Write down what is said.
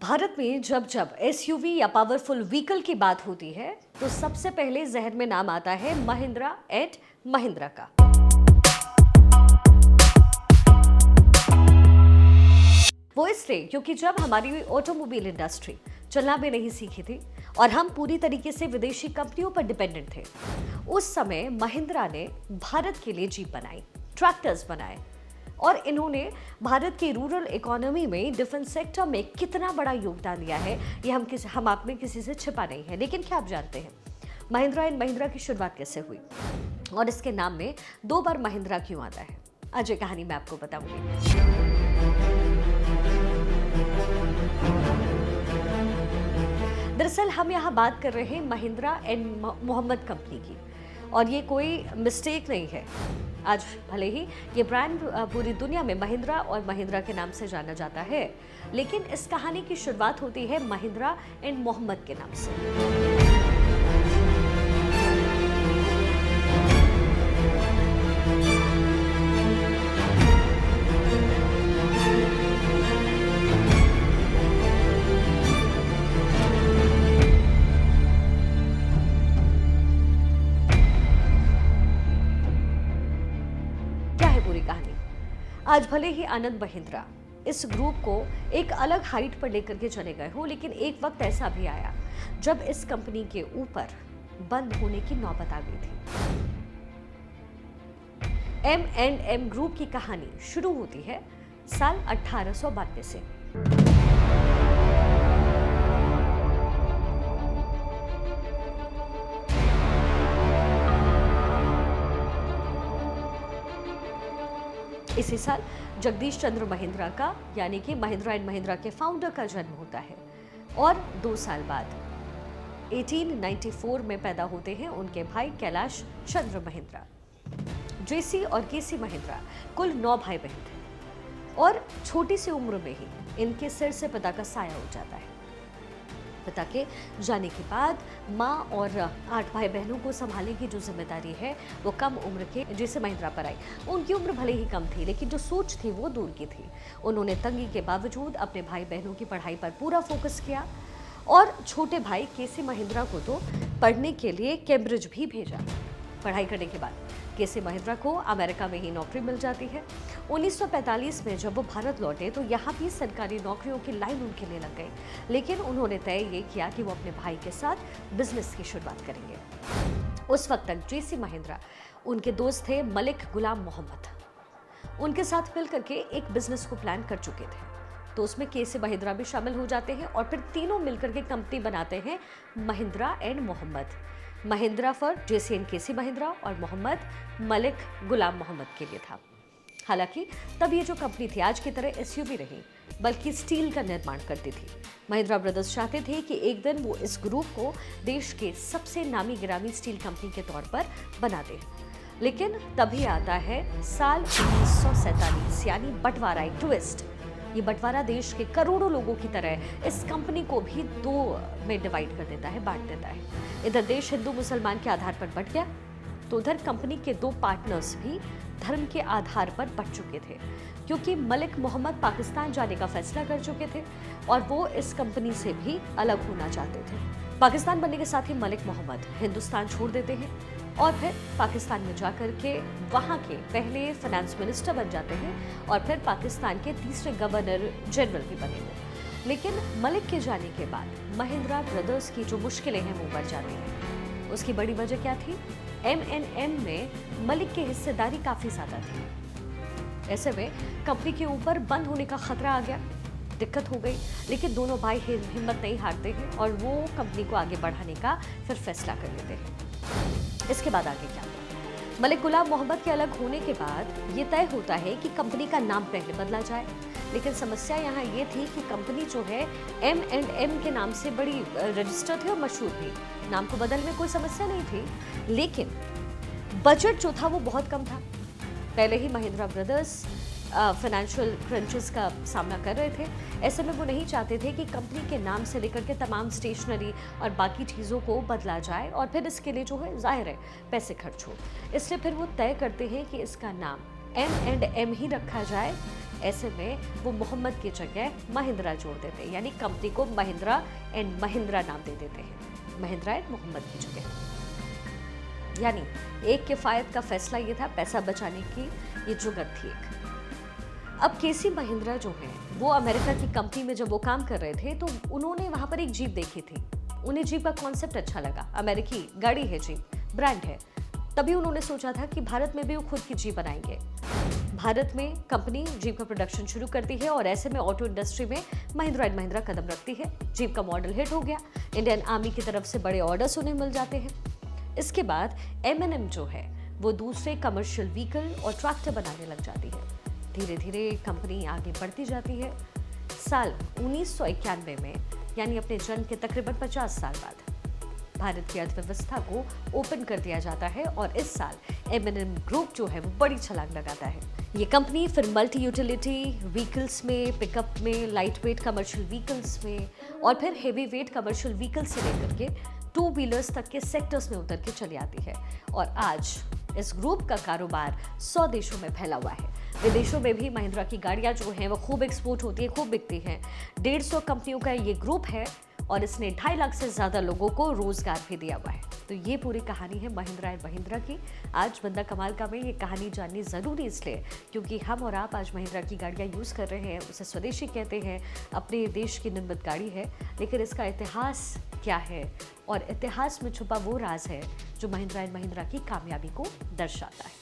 भारत में जब जब एसयूवी या पावरफुल व्हीकल की बात होती है तो सबसे पहले जहन में नाम आता है महिंद्रा एंड महिंद्रा का। वो इसलिए क्योंकि जब हमारी ऑटोमोबाइल इंडस्ट्री चलना भी नहीं सीखी थी और हम पूरी तरीके से विदेशी कंपनियों पर डिपेंडेंट थे, उस समय महिंद्रा ने भारत के लिए जीप बनाई, ट्रैक्टर्स बनाए और इन्होंने भारत की रूरल इकोनॉमी में डिफेंस सेक्टर में कितना बड़ा योगदान दिया है ये हम आप में किसी से छिपा नहीं है। लेकिन क्या आप जानते हैं महिंद्रा एंड महिंद्रा की शुरुआत कैसे हुई और इसके नाम में 2 बार महिंद्रा क्यों आता है? आज ये कहानी मैं आपको बताऊंगी। दरअसल हम यहाँ बात कर रहे हैं महिंद्रा एंड मोहम्मद कंपनी की और ये कोई मिस्टेक नहीं है। आज भले ही ये ब्रांड पूरी दुनिया में महिंद्रा और महिंद्रा के नाम से जाना जाता है, लेकिन इस कहानी की शुरुआत होती है महिंद्रा एंड मोहम्मद के नाम से। पूरी कहानी आज भले ही आनंद महिंद्रा इस ग्रुप को एक अलग हाइट पर लेकर के चले गए हो, लेकिन एक वक्त ऐसा भी आया जब इस कंपनी के ऊपर बंद होने की नौबत आ गई थी। M&M ग्रुप की कहानी शुरू होती है साल 1892 से। इसी साल जगदीश चंद्र महिंद्रा का यानी कि महिंद्रा एंड महिंद्रा के फाउंडर का जन्म होता है और 2 साल बाद 1894 में पैदा होते हैं उनके भाई कैलाश चंद्र महिंद्रा। जेसी और केसी महिंद्रा कुल 9 भाई बहन थे और छोटी सी उम्र में ही इनके सिर से पिता का साया हो जाता है। पिता के जाने के बाद माँ और 8 भाई बहनों को संभालने की जो जिम्मेदारी है वो कम उम्र के जैसे महिंद्रा पर आई। उनकी उम्र भले ही कम थी, लेकिन जो सोच थी वो दूर की थी। उन्होंने तंगी के बावजूद अपने भाई बहनों की पढ़ाई पर पूरा फोकस किया और छोटे भाई केसी महिंद्रा को तो पढ़ने के लिए कैम्ब्रिज भी भेजा। पढ़ाई करने के बाद केसी महिंद्रा को अमेरिका में ही नौकरी मिल जाती है। 1945 में जब वो भारत लौटे तो यहाँ भी सरकारी नौकरियों की लाइन उनके लिए लग गई, लेकिन उन्होंने तय ये किया कि वो अपने भाई के साथ बिजनेस की शुरुआत करेंगे। उस वक्त तक जेसी महिंद्रा उनके दोस्त थे मलिक गुलाम मोहम्मद। उनके साथ मिलकर के एक बिजनेस को प्लान कर चुके थे, तो उसमें केसी महिंद्रा भी शामिल हो जाते हैं और फिर तीनों मिलकर के कंपनी बनाते हैं Mahindra and Mohammed. Mahindra for J C and K C Mahindra और मोहम्मद मलिक गुलाम मोहम्मद के लिए था। हालांकि तब ये जो कंपनी थी आज की तरह एसयूवी नहीं बल्कि स्टील का निर्माण करती थी। महिंद्रा ब्रदर्स चाहते थे कि एक दिन वो इस ग्रुप को देश के सबसे नामी गिरामी स्टील कंपनी के तौर पर बना दे। लेकिन तभी आता है साल 1947 यानी बंटवारा, एक ट्विस्ट। ये बंटवारा देश के करोड़ों लोगों की तरह इस कंपनी को भी 2 में डिवाइड कर देता है, बांट देता है। इधर देश हिंदू मुसलमान के आधार पर बंट गया, तो उधर कंपनी के 2 पार्टनर्स भी धर्म के आधार पर बंट चुके थे, क्योंकि मलिक मोहम्मद पाकिस्तान जाने का फैसला कर चुके थे और वो इस कंपनी से भी अलग होना चाहते थे। पाकिस्तान बनने के साथ ही मलिक मोहम्मद हिंदुस्तान छोड़ देते हैं और फिर पाकिस्तान में जाकर के वहाँ के पहले फाइनेंस मिनिस्टर बन जाते हैं और फिर पाकिस्तान के तीसरे गवर्नर जनरल भी बने हुए। लेकिन मलिक के जाने के बाद महिंद्रा ब्रदर्स की जो मुश्किलें हैं वो बढ़ जाती हैं। उसकी बड़ी वजह क्या थी? M&M में मलिक की हिस्सेदारी काफ़ी ज़्यादा थी। ऐसे में कंपनी के ऊपर बंद होने का खतरा आ गया, दिक्कत हो गई। लेकिन दोनों भाई हिम्मत नहीं हारते हैं और वो कंपनी को आगे बढ़ाने का फिर फैसला कर लेते हैं। इसके बाद आगे क्या? मलिक गुलाम मोहम्मद के अलग होने के बाद ये तय होता है कि कंपनी का नाम पहले बदला जाए, लेकिन समस्या यहाँ ये थी कि कंपनी जो है M&M के नाम से बड़ी रजिस्टर्ड थी और मशहूर थी। नाम को बदलने में कोई समस्या नहीं थी, लेकिन बजट जो था वो बहुत कम था। पहले ही महिंद्रा ब्रदर्स फाइनेंशियल क्रंचेस का सामना कर रहे थे। ऐसे में वो नहीं चाहते थे कि कंपनी के नाम से लेकर के तमाम स्टेशनरी और बाकी चीज़ों को बदला जाए और फिर इसके लिए जो है जाहिर है पैसे खर्च हो। इसलिए फिर वो तय करते हैं कि इसका नाम M&M ही रखा जाए ऐसे में वो मोहम्मद की जगह महिंद्रा जोड़ देते हैं, यानी कंपनी को महिंद्रा एंड महिंद्रा नाम दे देते हैं, महिंद्रा एंड मोहम्मद की जगह। यानी एक किफायत का फैसला ये था, पैसा बचाने की ये जुगत थी एक। अब केसी महिंद्रा जो है वो अमेरिका की कंपनी में जब वो काम कर रहे थे तो उन्होंने वहां पर एक जीप देखी थी। उन्हें जीप का कॉन्सेप्ट अच्छा लगा, अमेरिकी गाड़ी है जीप, ब्रांड है। तभी उन्होंने सोचा था कि भारत में भी वो खुद की जीप बनाएंगे। भारत में कंपनी जीप का प्रोडक्शन शुरू करती है और ऐसे में ऑटो इंडस्ट्री में महिंद्रा एंड महिंद्रा कदम रखती है। जीप का मॉडल हिट हो गया, इंडियन आर्मी की तरफ से बड़े ऑर्डर्स उन्हें मिल जाते हैं। इसके बाद M&M जो है वो दूसरे कमर्शियल व्हीकल और ट्रैक्टर बनाने लग जाती है। धीरे धीरे कंपनी आगे बढ़ती जाती है। साल 1991 में, यानी अपने जन्म के तकरीबन 50 साल बाद, भारत की अर्थव्यवस्था को ओपन कर दिया जाता है और इस साल M&M ग्रुप जो है वो बड़ी छलांग लगाता है। ये कंपनी फिर मल्टी यूटिलिटी व्हीकल्स में, पिकअप में, लाइट वेट कमर्शियल व्हीकल्स में और फिर हेवी वेट कमर्शियल व्हीकल्स से लेकर के 2 व्हीलर्स तक के सेक्टर्स में उतर के चली आती है। और आज इस ग्रुप का कारोबार 100 देशों में फैला हुआ है। विदेशों में भी महिंद्रा की गाड़ियां जो हैं वो खूब एक्सपोर्ट होती है, खूब बिकती हैं। 150 कंपनियों का ये ग्रुप है और इसने 2.5 लाख से ज़्यादा लोगों को रोजगार भी दिया हुआ है। तो ये पूरी कहानी है महिंद्रा एंड महिंद्रा की। आज बंदा कमाल का में ये कहानी जाननी ज़रूरी इसलिए क्योंकि हम और आप आज महिंद्रा की गाड़ियाँ यूज़ कर रहे हैं, उसे स्वदेशी कहते हैं, अपने देश की निर्मित गाड़ी है, लेकिन इसका इतिहास क्या है और इतिहास में छुपा वो राज है जो महिंद्रा एंड महिंद्रा की कामयाबी को दर्शाता है।